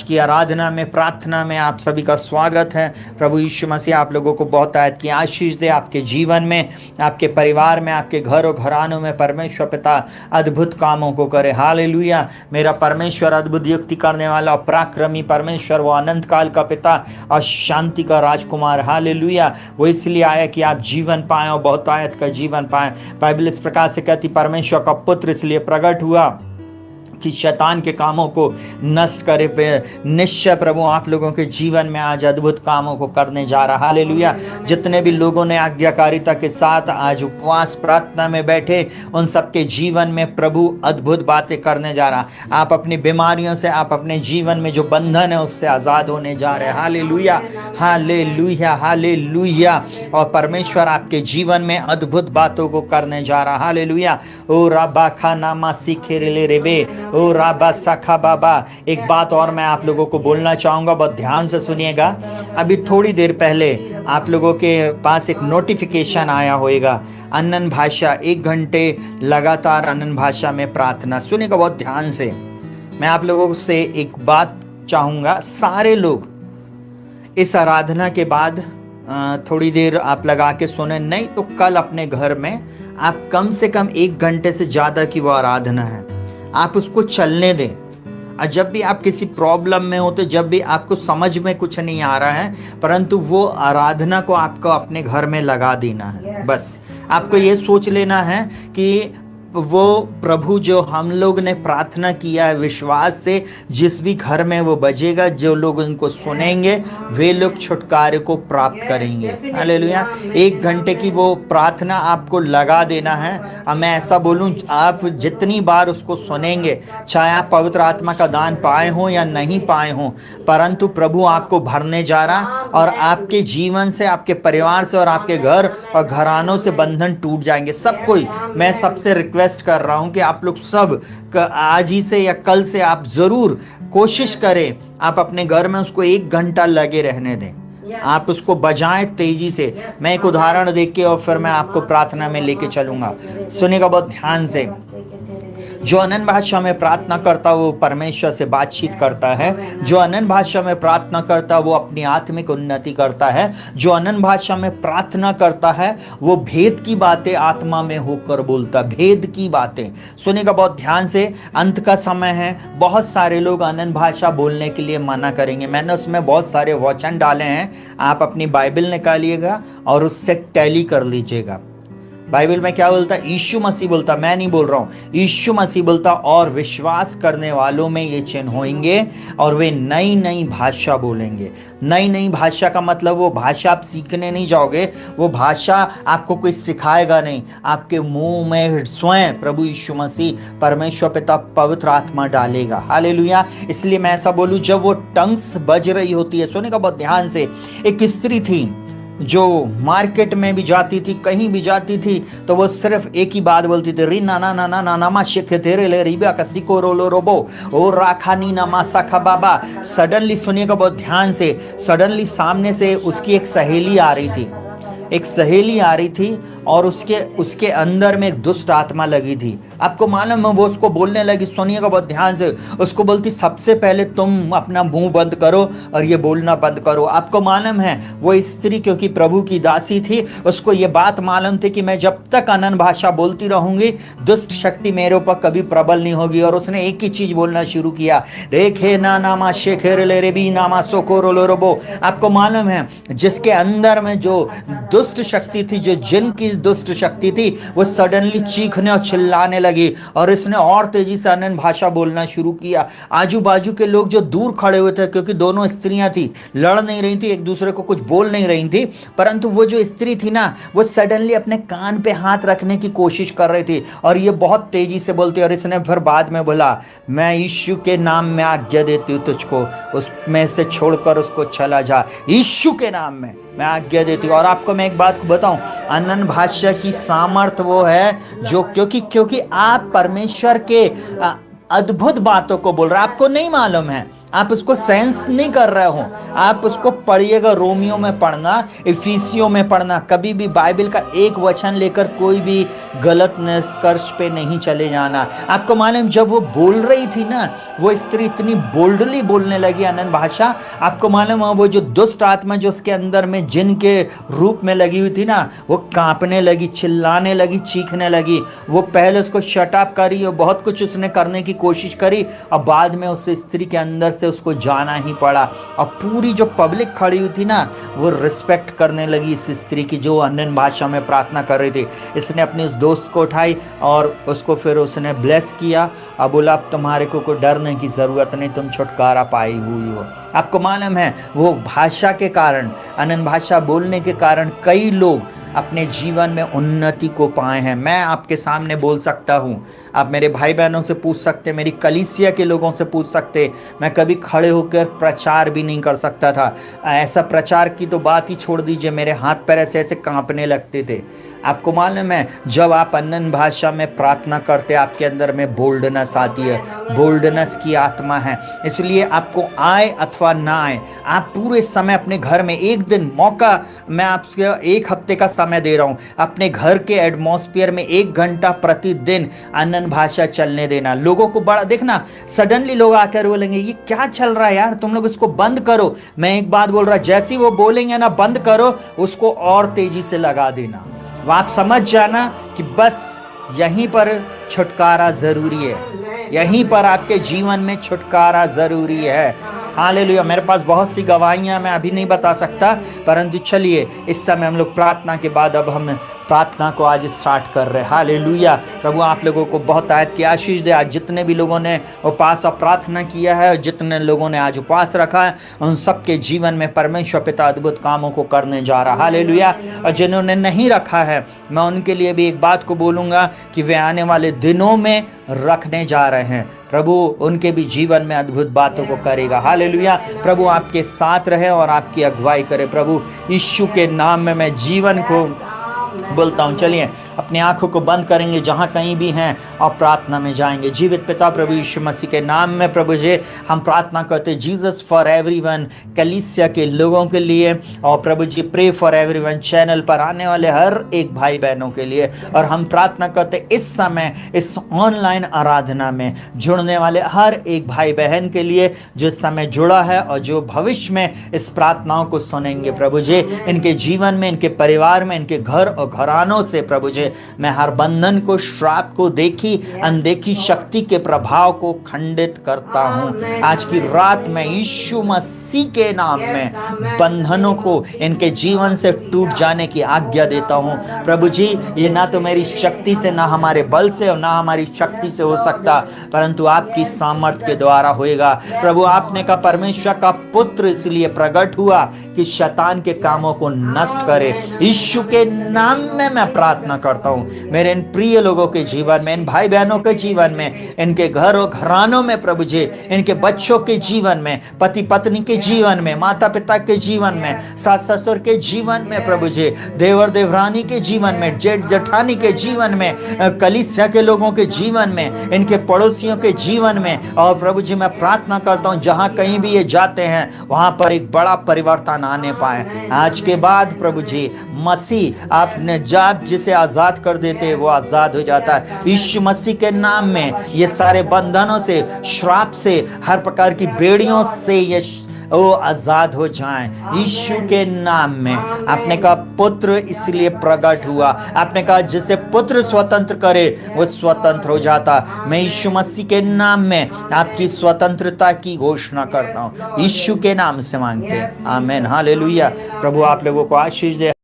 की आराधना में, प्रार्थना में आप सभी का स्वागत है। प्रभु यीशु मसीह आप लोगों को बहुत आयत की आशीष दे, आपके जीवन में, आपके परिवार में, आपके घर और घरानों में परमेश्वर पिता अद्भुत कामों को करे। हालेलुया। मेरा परमेश्वर अद्भुत युक्ति करने वाला और पराक्रमी परमेश्वर, वो अनंत काल का पिता और शांति का राजकुमार। हालेलुया। वो इसलिए आया कि आप जीवन पाएं और बहुत आयत का जीवन पाएं। बाइबल इस प्रकार से कहती, परमेश्वर का पुत्र इसलिए प्रकट हुआ कि शैतान के कामों को नष्ट करे। पे निश्चय प्रभु आप लोगों के जीवन में आज अद्भुत कामों को करने जा रहा। हालेलुया। जितने भी लोगों ने आज्ञाकारिता के साथ आज उपवास प्रार्थना में बैठे, उन सबके जीवन में प्रभु अद्भुत बातें करने जा रहा। आप अपनी बीमारियों से, आप अपने जीवन में जो बंधन है उससे आज़ाद होने जा रहे हैं। Hallelujah, hallelujah, hallelujah. और परमेश्वर आपके जीवन में अद्भुत बातों को करने जा रहा। हालेलुया। ओ रबा खा नामा सीखे रेबे, ओ राबा सखा बाबा। एक बात और मैं आप लोगों को बोलना चाहूँगा, बहुत ध्यान से सुनिएगा। अभी थोड़ी देर पहले आप लोगों के पास एक नोटिफिकेशन आया होगा, अनन्य भाषा, 1 घंटे लगातार अनन्य भाषा में प्रार्थना। सुनिएगा बहुत ध्यान से। मैं आप लोगों से एक बात चाहूँगा, सारे लोग इस आराधना के बाद थोड़ी देर आप लगा के सुने, नहीं तो कल अपने घर में आप कम से कम 1 घंटे से ज़्यादा की वो आराधना है, आप उसको चलने दें। और जब भी आप किसी प्रॉब्लम में हो, तो जब भी आपको समझ में कुछ नहीं आ रहा है, परंतु वो आराधना को आपको अपने घर में लगा देना है। बस आपको ये सोच लेना है कि वो प्रभु जो हम लोग ने प्रार्थना किया है विश्वास से, जिस भी घर में वो बजेगा, जो लोग उनको सुनेंगे वे लोग छुटकारे को प्राप्त करेंगे। हालेलुया। 1 घंटे की वो प्रार्थना आपको लगा देना है। अब मैं ऐसा बोलूं, आप जितनी बार उसको सुनेंगे, चाहे आप पवित्र आत्मा का दान पाए हों या नहीं पाए हों, परंतु प्रभु आपको भरने जा रहा और आपके जीवन से, आपके परिवार से और आपके घर और घरानों से बंधन टूट जाएंगे। सब कोई, मैं सबसे रिक्वेस्ट कर रहा हूं कि आप लोग सब आज ही से या कल से आप जरूर कोशिश करें, आप अपने घर में उसको 1 घंटा लगे रहने दें। आप उसको बजाएं तेजी से। मैं एक उदाहरण देख के और फिर मैं आपको प्रार्थना में लेके चलूंगा। सुनिएगा बहुत ध्यान से। जो अनन्य भाषा में प्रार्थना करता है वो परमेश्वर से बातचीत करता है। जो अनन्य भाषा में प्रार्थना करता है वो अपनी आत्मिक उन्नति करता है। जो अनन्य भाषा में प्रार्थना करता है वो भेद की बातें आत्मा में होकर बोलता, भेद की बातें। सुनिएगा बहुत ध्यान से। अंत का समय है, बहुत सारे लोग अनन्य भाषा बोलने के लिए मना करेंगे। मैंने उसमें बहुत सारे वचन डाले हैं, आप अपनी बाइबल निकालिएगा और उससे टैली कर लीजिएगा। बाइबल में क्या बोलता है? यीशु मसीह बोलता, मैं नहीं बोल रहा हूँ, यीशु मसीह बोलता, और विश्वास करने वालों में ये चिन्ह होंगे और वे नई नई भाषा बोलेंगे। नई नई भाषा का मतलब वो भाषा आप सीखने नहीं जाओगे, वो भाषा आपको कोई सिखाएगा नहीं, आपके मुंह में स्वयं प्रभु यीशु मसीह परमेश्वर पिता पवित्र आत्मा डालेगा। हालेलुया। इसलिए मैं ऐसा बोलूँ, जब वो टंग्स बज रही होती है, सुनिएगा बहुत ध्यान से। एक स्त्री थी जो मार्केट में भी जाती थी, कहीं भी जाती थी, तो वो सिर्फ एक ही बात बोलती थी, री ना ना ना ना ना नमा शेखे तेरे ले रिबा कसी को रोलो रोबो ओ राखानी नमा सखा बाबा। सडनली, सुनिएगा बहुत ध्यान से, सडनली सामने से उसकी एक सहेली आ रही थी, एक सहेली आ रही थी और उसके अंदर में एक दुष्ट आत्मा लगी थी। आपको मालूम है, वो उसको बोलने लगी, सुनिएगा बहुत ध्यान से, उसको बोलती, सबसे पहले तुम अपना मुंह बंद करो और ये बोलना बंद करो। आपको मालूम है, वो स्त्री क्योंकि प्रभु की दासी थी, उसको ये बात मालूम थी कि मैं जब तक अनन्य भाषा बोलती रहूंगी, दुष्ट शक्ति मेरे ऊपर कभी प्रबल नहीं होगी। और उसने एक ही चीज बोलना शुरू किया, रेखे ना नामा शेखेर ले रेबी नामा सोकोरो लोरोबो। आपको मालूम है, जिसके अंदर में जो दुष्ट शक्ति थी, जो जिन की दुष्ट शक्ति थी, वो सडनली चीखने और चिल्लाने लगी और इसने और तेजी से अनन्य भाषा बोलना शुरू किया। आजू बाजू के लोग जो दूर खड़े हुए थे, क्योंकि दोनों स्त्रियां थी, लड़ नहीं रही थी, एक दूसरे को कुछ बोल नहीं रही थी, परंतु वो जो स्त्री थी ना, वो सडनली अपने कान पे हाथ रखने की कोशिश कर रही थी और ये बहुत तेजी से बोलती। और इसने फिर बाद में बोला, मैं यीशु के नाम में आज्ञा देती हूँ तुझको, उसमें से छोड़कर उसको चला जा, यीशु के नाम में मैं आज्ञा देती हूँ। और आपको मैं एक बात को बताऊं, अनन्य भाषा की सामर्थ वो है जो, क्योंकि आप परमेश्वर के अद्भुत बातों को बोल रहे हैं। आपको नहीं मालूम है, आप उसको सेंस नहीं कर रहे हो, आप उसको पढ़िएगा। रोमियो में पढ़ना, इफिसियों में पढ़ना, कभी भी बाइबल का एक वचन लेकर कोई भी गलत निष्कर्ष पे नहीं चले जाना। आपको मालूम जब वो बोल रही थी ना, वो स्त्री इतनी बोल्डली बोलने लगी अनन्य भाषा। आपको मालूम है वो जो दुष्ट आत्मा जो उसके अंदर में जिन के रूप में लगी हुई थी ना, वो कांपने लगी, चिल्लाने लगी, चीखने लगी। वो पहले उसको शट अप करी और बहुत कुछ उसने करने की कोशिश करी, और बाद में उस स्त्री के अंदर से उसको जाना ही पड़ा। और पूरी जो पब्लिक खड़ी हुई थी ना, वो रिस्पेक्ट करने लगी इस स्त्री की जो अन्य भाषा में प्रार्थना कर रही थी। इसने अपने उस दोस्त को उठाई और उसको फिर उसने ब्लेस किया और बोला अब तुम्हारे को कोई डरने की ज़रूरत नहीं, तुम छुटकारा पाई हुई हो। आपको मालूम है वो भाषा के कारण, अन्य भाषा बोलने के कारण कई लोग अपने जीवन में उन्नति को पाए हैं। मैं आपके सामने बोल सकता हूँ, आप मेरे भाई बहनों से पूछ सकते, मेरी कलीसिया के लोगों से पूछ सकते, मैं कभी खड़े होकर प्रचार भी नहीं कर सकता था। ऐसा प्रचार की तो बात ही छोड़ दीजिए, मेरे हाथ पैर ऐसे ऐसे कांपने लगते थे। आपको मालूम है जब आप अन्य भाषा में प्रार्थना करते आपके अंदर में बोल्डनेस आती है, बोल्डनेस की आत्मा है। इसलिए आपको आए अथवा ना आए, आप पूरे समय अपने घर में, एक दिन मौका मैं आपसे 1 हफ्ते का समय दे रहा हूँ, अपने घर के एटमॉस्फेयर में 1 घंटा प्रतिदिन अन्य भाषा चलने देना। लोगों को बड़ा देखना, सडनली लोग आकर बोलेंगे ये क्या चल रहा है यार, तुम लोग इसको बंद करो। मैं एक बात बोल रहा, जैसे ही वो बोलेंगे ना बंद करो, उसको और तेजी से लगा देना। वो आप समझ जाना कि बस यहीं पर छुटकारा ज़रूरी है, यहीं पर आपके जीवन में छुटकारा ज़रूरी है। हालेलुया। मेरे पास बहुत सी गवाहियाँ मैं अभी नहीं बता सकता, परंतु चलिए इस समय हम लोग प्रार्थना के बाद अब हम प्रार्थना को आज स्टार्ट कर रहे हैं। हालेलुया। प्रभु आप लोगों को बहुत आयत की आशीष दे। आज जितने भी लोगों ने उपवास और प्रार्थना किया है, जितने लोगों ने आज उपवास रखा है, उन सबके जीवन में परमेश्वर पिता अद्भुत कामों को करने जा रहा है। हालेलुया। और जिन्होंने नहीं रखा है, मैं उनके लिए भी एक बात को बोलूँगा कि वे आने वाले दिनों में रखने जा रहे हैं। प्रभु उनके भी जीवन में अद्भुत बातों को करेगा। हालेलुया। प्रभु आपके साथ रहे और आपकी अगुवाई करे। प्रभु यीशु के नाम में मैं जीवन को बोलता हूँ। चलिए अपनी आंखों को बंद करेंगे जहाँ कहीं भी हैं और प्रार्थना में जाएंगे। जीवित पिता प्रभु यीशु मसीह के नाम में प्रभु जी हम प्रार्थना करते, जीसस फॉर एवरीवन, कलीसिया के लोगों के लिए, और प्रभु जी प्रे फॉर एवरीवन, चैनल पर आने वाले हर एक भाई बहनों के लिए। और हम प्रार्थना करते इस समय इस ऑनलाइन आराधना में जुड़ने वाले हर एक भाई बहन के लिए जो इस समय जुड़ा है और जो भविष्य में इस प्रार्थनाओं को सुनेंगे। प्रभु जी इनके जीवन में, इनके परिवार में, इनके घर और घरानों से प्रभु जी मैं हर बंधन को, श्राप को, देखी अनदेखी शक्ति के प्रभाव को खंडित करता हूँ। आज की रात में यीशु मसीह के नाम में बंधनों को इनके जीवन से टूट जाने की आज्ञा देता हूँ। प्रभु जी ये ना तो मेरी शक्ति से, ना हमारे बल से और ना हमारी शक्ति से हो सकता, परंतु आपकी सामर्थ्य के द्वारा होएगा। प्रभु आपने कहा परमेश्वर का पुत्र इसलिए प्रकट हुआ कि शैतान के कामों को नष्ट करे। यीशु के नाम में मैं प्रार्थना करता हूँ मेरे इन प्रिय लोगों के जीवन में, इन भाई बहनों के जीवन में, इनके घर और घरानों में प्रभु जी, इनके बच्चों के जीवन में, पति पत्नी के जीवन में, माता पिता के जीवन में, सास ससुर के जीवन में, प्रभु जी देवर देवरानी के जीवन में, जेठ जेठानी के जीवन में, कलीसिया के लोगों के जीवन में, इनके पड़ोसियों के जीवन में। और प्रभु जी मैं प्रार्थना करता हूँ जहाँ कहीं भी ये जाते हैं वहाँ पर एक बड़ा परिवर्तन आने पाए। आज के बाद प्रभु जी मसीह आपने जब जिसे आज़ाद कर देते वो आज़ाद हो जाता है। यीशु मसीह के नाम में ये सारे बंधनों से, श्राप से, हर प्रकार की बेड़ियों से ये वो आज़ाद हो जाएं यीशु के नाम में। आपने कहा पुत्र इसलिए प्रकट हुआ, आपने कहा जिसे पुत्र स्वतंत्र करे वो स्वतंत्र हो जाता। मैं यीशु मसीह के नाम में आपकी स्वतंत्रता की घोषणा करता हूँ, यीशु के नाम से मांगते हैं, आमीन। हालेलुया। प्रभु आप लोगों को आशीष दे।